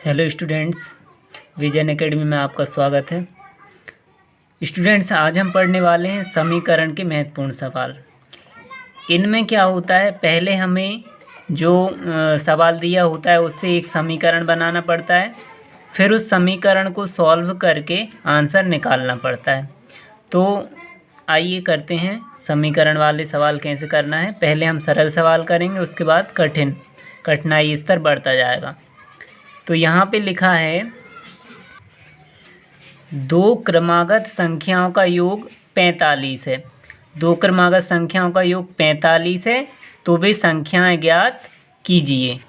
Hello students, vision academy में आपका स्वागत है। स्टूडेंट्स, आज हम पढ़ने वाले हैं समीकरण के महत्वपूर्ण सवाल। इनमें क्या होता है, पहले हमें जो सवाल दिया होता है उससे एक समीकरण बनाना पड़ता है, फिर उस समीकरण को सॉल्व करके आंसर निकालना पड़ता है। तो आइए करते हैं समीकरण वाले सवाल कैसे करना है। पहले हम सरल सवाल करेंगे, उसके बाद कठिनाई स्तर बढ़ता जाएगा। तो यहाँ पे लिखा है, दो क्रमागत संख्याओं का योग 45 है। दो क्रमागत संख्याओं का योग 45 है, तो वे संख्याएं ज्ञात कीजिए।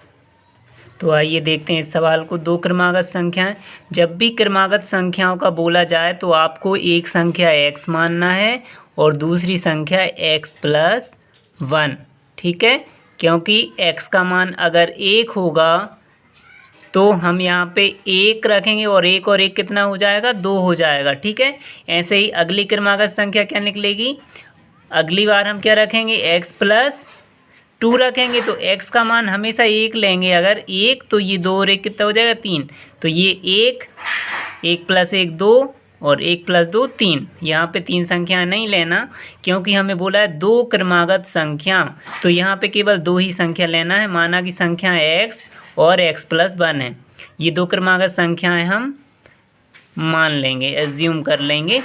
तो आइए देखते हैं इस सवाल को। दो क्रमागत संख्याएं, जब भी क्रमागत संख्याओं का बोला जाए तो आपको एक संख्या x मानना है और दूसरी संख्या x प्लस 1, ठीक है। क्योंकि x का मान अगर 1 होगा तो हम यहाँ पे 1 रखेंगे और एक कितना हो जाएगा, 2 हो जाएगा, ठीक है। ऐसे ही अगली क्रमागत संख्या क्या निकलेगी, अगली बार हम क्या रखेंगे, x प्लस 2 रखेंगे। तो x का मान हमेशा 1 लेंगे, अगर 1 तो ये 2 और 1 कितना हो जाएगा, 3। तो ये 1 प्लस 1 2 और 1 प्लस 2 3। यहाँ पे 3 संख्या नहीं लेना, क्योंकि हमें बोला है दो क्रमागत संख्या, तो यहाँ पे केवल 2 ही संख्या लेना है। माना कि संख्या x और x प्लस 1 है, ये दो क्रमागत संख्याएं हम मान लेंगे, एज्यूम कर लेंगे।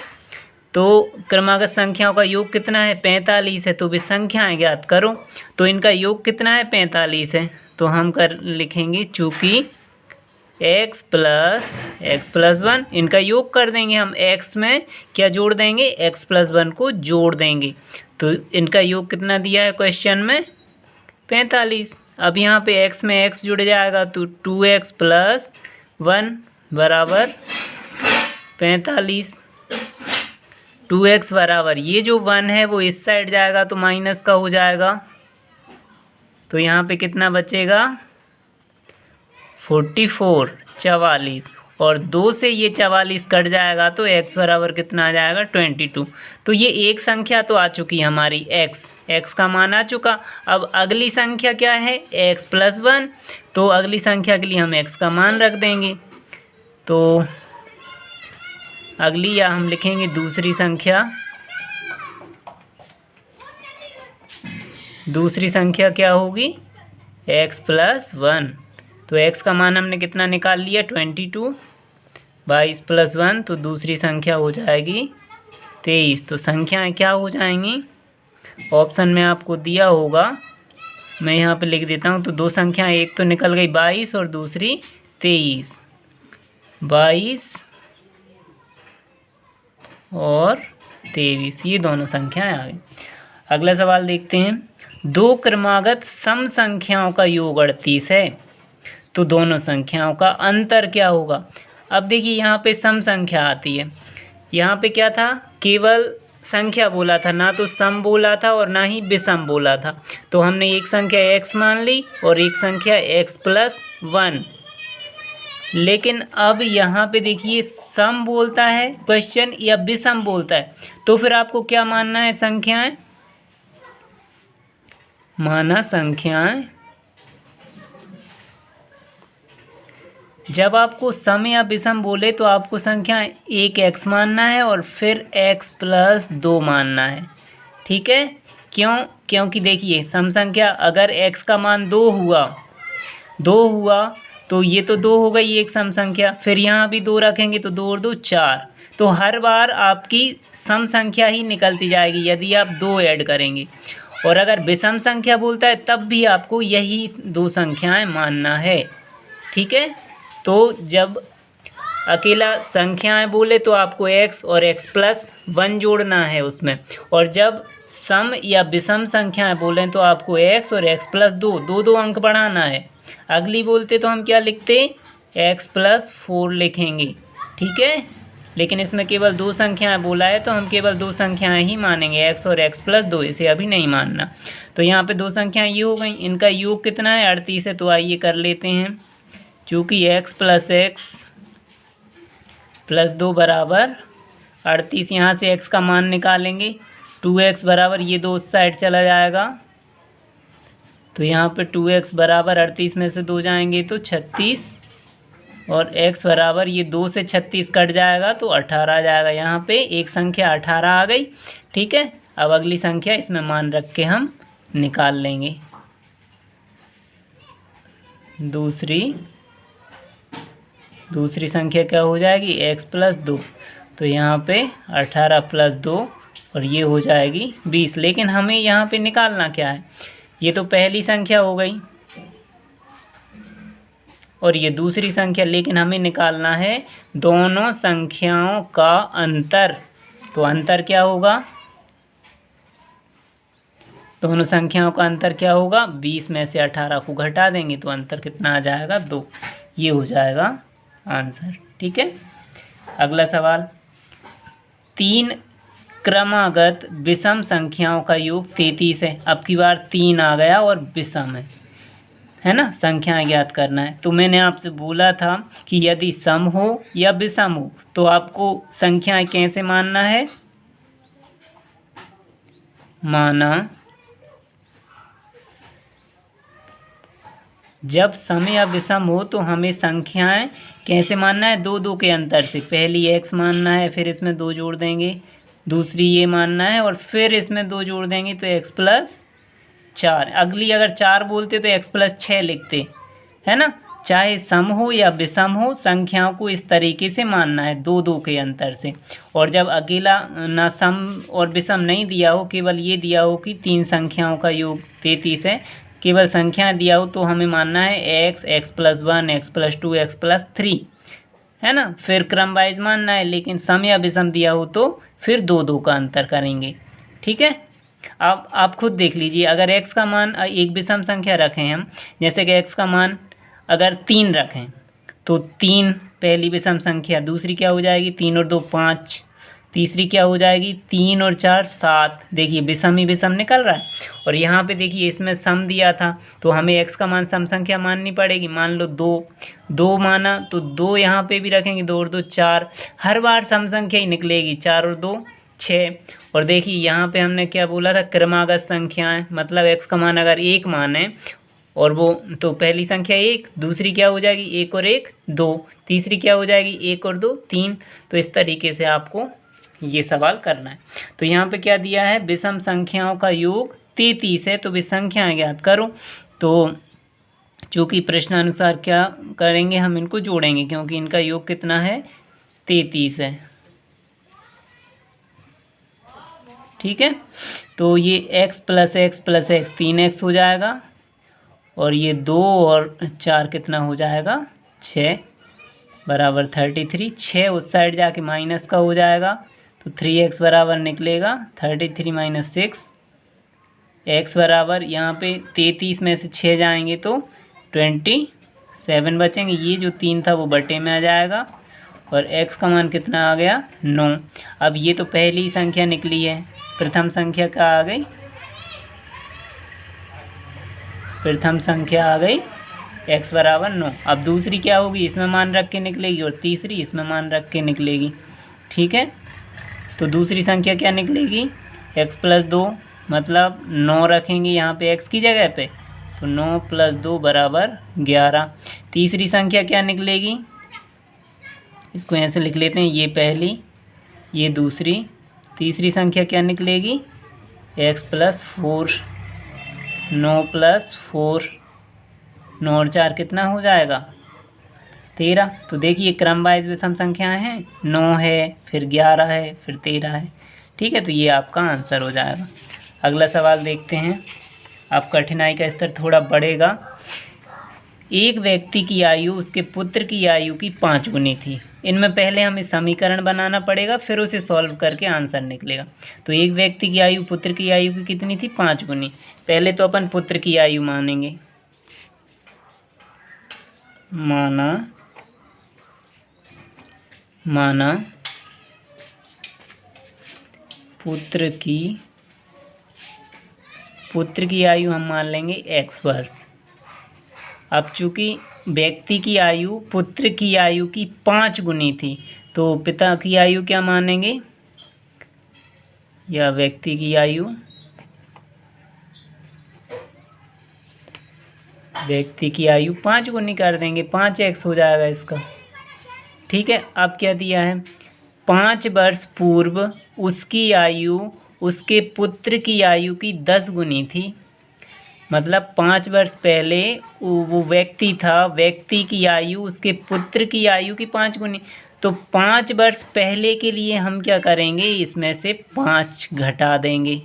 तो क्रमागत संख्याओं का योग कितना है, 45 है। तो वे संख्याएं ज्ञात करो। तो इनका योग कितना है, 45 है। तो हम लिखेंगे चूँकि x प्लस 1, इनका योग कर देंगे हम। x में क्या जोड़ देंगे, x प्लस 1 को जोड़ देंगे। तो इनका योग कितना दिया है क्वेश्चन में, 45। अब यहाँ पे x में x जुड़ जाएगा, तो 2x प्लस 1 बराबर 45। 2x बराबर, ये जो 1 है वो इस साइड जाएगा तो माइनस का हो जाएगा। तो यहाँ पे कितना बचेगा, 44 और 2 से ये 44 कट जाएगा तो x बराबर कितना आ जाएगा, 22। तो ये एक संख्या तो आ चुकी है हमारी, x का मान आ चुका। अब अगली संख्या क्या है, x प्लस 1। तो अगली संख्या के लिए हम x का मान रख देंगे। तो अगली, या हम लिखेंगे दूसरी संख्या क्या होगी, x प्लस 1। तो x का मान हमने कितना निकाल लिया, 22। 22 प्लस 1, तो दूसरी संख्या हो जाएगी 23। तो संख्याएं क्या हो जाएंगी, ऑप्शन में आपको दिया होगा, मैं यहाँ पे लिख देता हूँ। तो दो संख्याएं, एक तो निकल गई 22 और दूसरी 23। 22 और 23, ये दोनों संख्याएं आ गई। अगला सवाल देखते हैं, दो क्रमागत सम संख्याओं का योग 38 है, तो दोनों संख्याओं का अंतर क्या होगा। अब देखिए यहाँ पे सम संख्या आती है, यहाँ पे क्या था, केवल संख्या बोला था, ना तो सम बोला था और ना ही विषम बोला था। तो हमने एक संख्या x मान ली और एक संख्या x प्लस 1। लेकिन अब यहाँ पे देखिए सम बोलता है क्वेश्चन या विषम बोलता है, तो फिर आपको क्या मानना है, संख्याएं माना। संख्याएं जब आपको सम या विषम बोले तो आपको संख्या एक x मानना है और फिर x प्लस 2 मानना है, ठीक है। क्योंकि देखिए सम संख्या अगर x का मान 2 हुआ तो ये तो 2 हो गई एक सम संख्या, फिर यहाँ भी 2 रखेंगे तो 2 और 2 4। तो हर बार आपकी सम संख्या ही निकलती जाएगी यदि आप 2 ऐड करेंगे। और अगर विषम संख्या बोलता है तब भी आपको यही दो संख्याएं मानना है, ठीक है। तो जब अकेला संख्याएं बोले तो आपको x और x प्लस 1 जोड़ना है उसमें, और जब सम या विषम संख्याएं बोलें तो आपको x और x प्लस 2 अंक बढ़ाना है। अगली बोलते तो हम क्या लिखते, x प्लस 4 लिखेंगे, ठीक है। लेकिन इसमें केवल 2 संख्याएं बोला है तो हम केवल 2 संख्याएं ही मानेंगे, x और x प्लस 2, इसे अभी नहीं मानना। तो यहाँ पे 2 संख्याएं ये हो गई, इनका योग कितना है, 38 है। तो आइए कर लेते हैं, चूँकि x प्लस 2 बराबर 38, यहाँ से x का मान निकालेंगे। 2x बराबर, ये 2 उस साइड चला जाएगा, तो यहाँ पे 2x बराबर 38 में से 2 जाएंगे तो 36 और x बराबर ये 2 से 36 कट जाएगा तो 18 आ जाएगा। यहाँ पे एक संख्या 18 आ गई। ठीक है, अब अगली संख्या इसमें मान रख के हम निकाल लेंगे। दूसरी संख्या क्या हो जाएगी, x प्लस 2। तो यहाँ पे 18 प्लस 2 और ये हो जाएगी 20। लेकिन हमें यहाँ पे निकालना क्या है, ये तो पहली संख्या हो गई और ये दूसरी संख्या, लेकिन हमें निकालना है दोनों संख्याओं का अंतर। तो अंतर क्या होगा, दोनों संख्याओं का अंतर क्या होगा, 20 में से 18 को घटा देंगे तो अंतर कितना आ जाएगा, 2। ये हो जाएगा आंसर। ठीक है, अगला सवाल, 3 क्रमागत विषम संख्याओं का योग 33 है। अब की बार 3 आ गया और विषम है ना, संख्याएं ज्ञात करना है। तो मैंने आपसे बोला था कि यदि सम हो या विषम हो तो आपको संख्याएं कैसे मानना है, माना जब सम या विषम हो तो हमें संख्याएं कैसे मानना है, 2 के अंतर से। पहली x मानना है, फिर इसमें 2 जोड़ देंगे, दूसरी ये मानना है और फिर इसमें 2 जोड़ देंगे तो x प्लस 4। अगली अगर 4 बोलते तो x प्लस 6 लिखते, है ना। चाहे सम हो या विषम हो, संख्याओं को इस तरीके से मानना है, 2 के अंतर से। और जब अकेला ना सम और विषम नहीं दिया हो, केवल ये दिया हो कि 3 संख्याओं का योग 33 है, केवल संख्या दिया हो, तो हमें मानना है x plus 1, x plus 2, x plus 3, है ना। फिर क्रम वाइज मानना है, लेकिन सम या विषम दिया हो तो फिर 2 का अंतर करेंगे। ठीक है, अब आप खुद देख लीजिए, अगर x का मान एक विषम संख्या रखें हम, जैसे कि x का मान अगर 3 रखें तो 3 पहली विषम संख्या, दूसरी क्या हो जाएगी 3 और 2 5, तीसरी क्या हो जाएगी 3 और 4 7। देखिए विषम ही विषम निकल रहा है। और यहाँ पे देखिए इसमें सम दिया था तो हमें x का मान सम संख्या माननी पड़ेगी। मान लो 2 माना तो 2 यहाँ पे भी रखेंगे, 2 और 2 4, हर बार सम संख्या ही निकलेगी, 4 और 2 6। और देखिए यहाँ पे हमने क्या बोला था, क्रमागत संख्याएं, मतलब x का मान अगर 1 मान है और वो तो पहली संख्या 1, दूसरी क्या हो जाएगी 1 और 1 2, तीसरी क्या हो जाएगी 1 और 2 3। तो इस तरीके से आपको ये सवाल करना है। तो यहाँ पे क्या दिया है, विषम संख्याओं का योग 33 है, तो वे संख्याएं ज्ञात करो। तो चूँकि प्रश्नानुसार क्या करेंगे, हम इनको जोड़ेंगे क्योंकि इनका योग कितना है 33 है। ठीक है, तो ये x प्लस x 3x हो जाएगा और ये 2 और 4 कितना हो जाएगा 6 बराबर 33। 6 उस साइड जाके माइनस का हो जाएगा तो 3x बराबर निकलेगा 33 माइनस 6। x बराबर यहाँ पे 33 में से 6 जाएंगे तो 27 बचेंगे। ये जो 3 था वो बटे में आ जाएगा और x का मान कितना आ गया 9। अब ये तो पहली संख्या निकली है, प्रथम संख्या क्या आ गई, प्रथम संख्या आ गई x बराबर 9। अब दूसरी क्या होगी, इसमें मान रख के निकलेगी और तीसरी इसमें मान रख के निकलेगी। ठीक है, तो दूसरी संख्या क्या निकलेगी x प्लस 2, मतलब 9 रखेंगे यहाँ पे x की जगह पे, तो 9 प्लस 2 बराबर 11। तीसरी संख्या क्या निकलेगी, इसको ऐसे लिख लेते हैं, ये पहली ये दूसरी, तीसरी संख्या क्या निकलेगी x प्लस 4, 9 प्लस 4, 9 और 4 कितना हो जाएगा 13। तो देखिए क्रम वाइज विषम संख्याएं हैं, 9 है फिर 11 है फिर 13 है। ठीक है, तो ये आपका आंसर हो जाएगा। अगला सवाल देखते हैं, अब कठिनाई का स्तर थोड़ा बढ़ेगा। एक व्यक्ति की आयु उसके पुत्र की आयु की 5 गुनी थी। इनमें पहले हमें समीकरण बनाना पड़ेगा, फिर उसे सॉल्व करके आंसर निकलेगा। तो एक व्यक्ति की आयु पुत्र की आयु की कितनी थी 5 गुनी। पहले तो अपन पुत्र की आयु मानेंगे, माना पुत्र की आयु हम मान लेंगे x वर्ष। अब चूंकि व्यक्ति की आयु पुत्र की आयु की 5 गुनी थी, तो पिता की आयु क्या मानेंगे, या व्यक्ति की आयु व्यक्ति की आयु 5 गुनी कर देंगे, 5x हो जाएगा इसका। ठीक है, अब क्या दिया है, 5 वर्ष पूर्व उसकी आयु उसके पुत्र की आयु की 10 गुनी थी। मतलब 5 वर्ष पहले वो व्यक्ति था, व्यक्ति की आयु उसके पुत्र की आयु की 5 गुनी। तो 5 वर्ष पहले के लिए हम क्या करेंगे, इसमें से 5 घटा देंगे,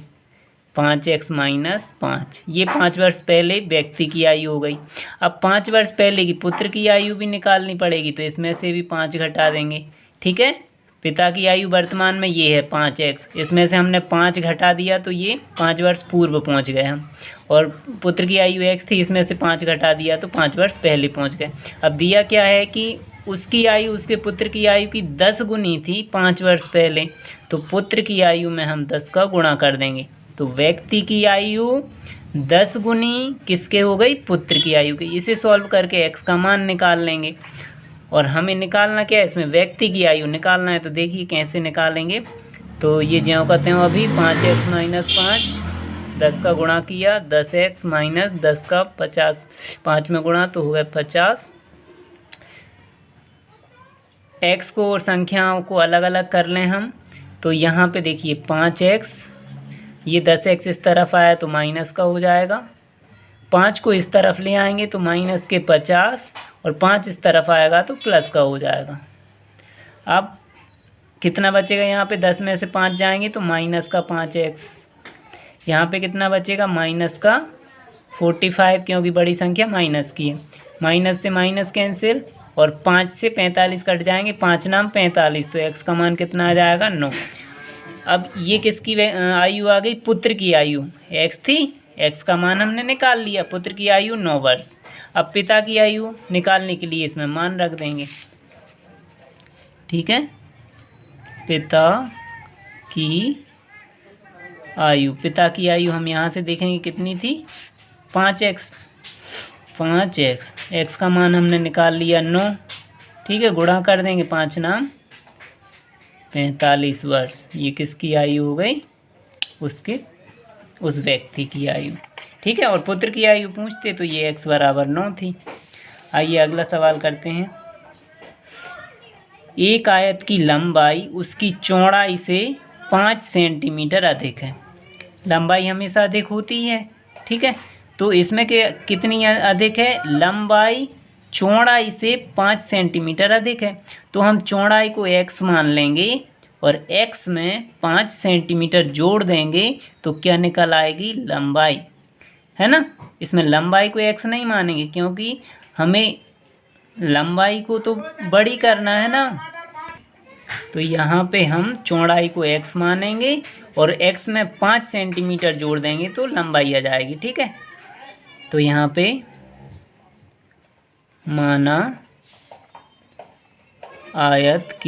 5x माइनस 5। ये 5 वर्ष पहले व्यक्ति की आयु हो गई। अब 5 वर्ष पहले की पुत्र की आयु भी निकालनी पड़ेगी, तो इसमें से भी 5 घटा देंगे। ठीक है, पिता की आयु वर्तमान में ये है 5x, इसमें से हमने 5 घटा दिया तो ये 5 वर्ष पूर्व पहुंच गए हम। और पुत्र की आयु x थी, इसमें से 5 घटा दिया तो 5 वर्ष पहले पहुंच गए। अब दिया क्या है कि उसकी आयु उसके पुत्र की आयु की 10 गुनी थी 5 वर्ष पहले, तो पुत्र की आयु में हम 10 का गुणा कर देंगे। तो व्यक्ति की आयु 10 गुनी किसके हो गई, पुत्र की आयु की। इसे सॉल्व करके x का मान निकाल लेंगे। और हमें निकालना क्या है, इसमें व्यक्ति की आयु निकालना है। तो देखिए कैसे निकालेंगे। तो ये ज्यों कहते हैं अभी 5x माइनस 5, 10 का गुणा किया, 10x माइनस 10 का 50, 5 में गुणा तो हो गया 50। x को और संख्याओं को अलग अलग कर लें हम। तो यहाँ पे देखिए 5x, ये 10x इस तरफ आया तो माइनस का हो जाएगा, 5 को इस तरफ ले आएंगे तो माइनस के 50, और 5 इस तरफ आएगा तो प्लस का हो जाएगा। अब कितना बचेगा, यहाँ पे 10 में से 5 जाएंगे तो माइनस का 5x, यहाँ पे कितना बचेगा, माइनस का 45, क्योंकि बड़ी संख्या माइनस की है। माइनस से माइनस कैंसिल, और 5 से 45 कट जाएंगे, 5 नाम 45, तो x का मान कितना आ जाएगा, 9। अब ये किसकी आयु आ गई, पुत्र की आयु x थी, x का मान हमने निकाल लिया, पुत्र की आयु 9 वर्ष। अब पिता की आयु निकालने के लिए इसमें मान रख देंगे। ठीक है, पिता की आयु, पिता की आयु हम यहाँ से देखेंगे कितनी थी, 5x, 5x, x का मान हमने निकाल लिया 9। ठीक है, गुणा कर देंगे, 5 नाम 45 वर्ष। ये किसकी आयु हो गई, उस व्यक्ति की आयु। ठीक है, और पुत्र की आयु पूछते तो ये x बराबर 9 थी। आइए अगला सवाल करते हैं। एक आयत की लंबाई उसकी चौड़ाई से 5 सेंटीमीटर अधिक है। लंबाई हमेशा अधिक होती है। ठीक है, तो इसमें कितनी अधिक है, लंबाई चौड़ाई से 5 सेंटीमीटर अधिक है। तो हम चौड़ाई को x मान लेंगे और x में 5 सेंटीमीटर जोड़ देंगे तो क्या निकल आएगी, लंबाई, है ना। इसमें लंबाई को x नहीं मानेंगे क्योंकि हमें लंबाई को तो बड़ी करना है ना। तो यहाँ पे हम चौड़ाई को x मानेंगे और x में 5 सेंटीमीटर जोड़ देंगे तो लंबाई आ जाएगी। ठीक है, तो यहाँ पे माना आयत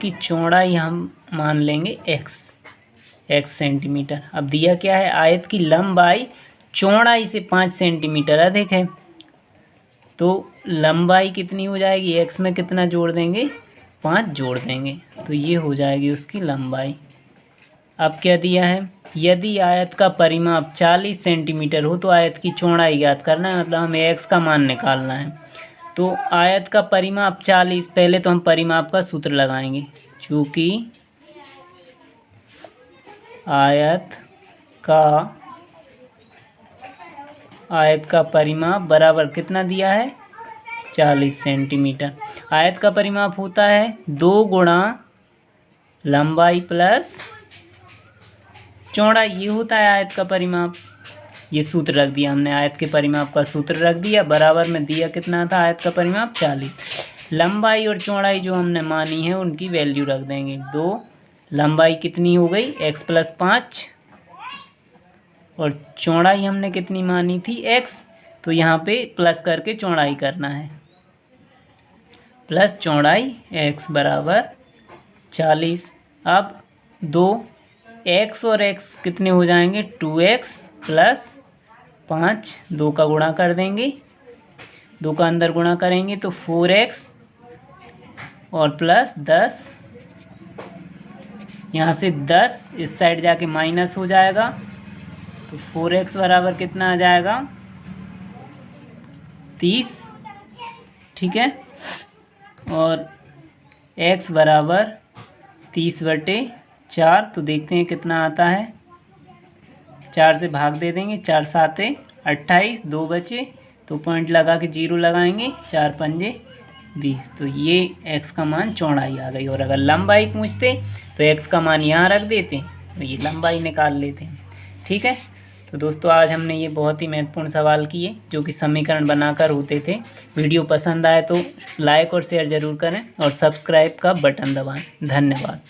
की चौड़ाई हम मान लेंगे x सेंटीमीटर। अब दिया क्या है, आयत की लंबाई चौड़ाई से 5 सेंटीमीटर अधिक है, तो लंबाई कितनी हो जाएगी, x में कितना जोड़ देंगे, 5 जोड़ देंगे, तो ये हो जाएगी उसकी लंबाई। अब क्या दिया है, यदि आयत का परिमाप 40 सेंटीमीटर हो तो आयत की चौड़ाई ज्ञात करना है, मतलब हमें x का मान निकालना है। तो आयत का परिमाप 40, पहले तो हम परिमाप का सूत्र लगाएंगे, चूँकि आयत का परिमाप बराबर कितना दिया है, 40 सेंटीमीटर। आयत का परिमाप होता है 2 गुणा लंबाई प्लस चौड़ाई, ये होता है आयत का परिमाप। ये सूत्र रख दिया हमने, आयत के परिमाप का सूत्र रख दिया, बराबर में दिया कितना था, आयत का परिमाप 40। लंबाई और चौड़ाई जो हमने मानी है उनकी वैल्यू रख देंगे। 2 लंबाई कितनी हो गई, x प्लस 5, और चौड़ाई हमने कितनी मानी थी, x, तो यहाँ पे प्लस करके चौड़ाई करना है, प्लस चौड़ाई x बराबर 40। अब 2 x और x कितने हो जाएंगे, 2x प्लस 5, 2 का गुणा कर देंगे, 2 का अंदर गुणा करेंगे तो 4x और प्लस 10, यहाँ से 10 इस साइड जाके माइनस हो जाएगा, तो 4x बराबर कितना आ जाएगा 30, ठीक है। और x बराबर 30/4, तो देखते हैं कितना आता है। 4 से भाग दे देंगे, 4 7 28, 2 बचे तो पॉइंट लगा के 0 लगाएंगे, 4 पंजे 20। तो ये x का मान चौड़ाई आ गई। और अगर लंबाई पूछते तो x का मान यहाँ रख देते, तो ये लंबाई निकाल लेते हैं, ठीक है। तो दोस्तों आज हमने ये बहुत ही महत्वपूर्ण सवाल किए जो कि समीकरण बनाकर होते थे। वीडियो पसंद आए तो लाइक और शेयर ज़रूर करें और सब्सक्राइब का बटन दबाएं। धन्यवाद।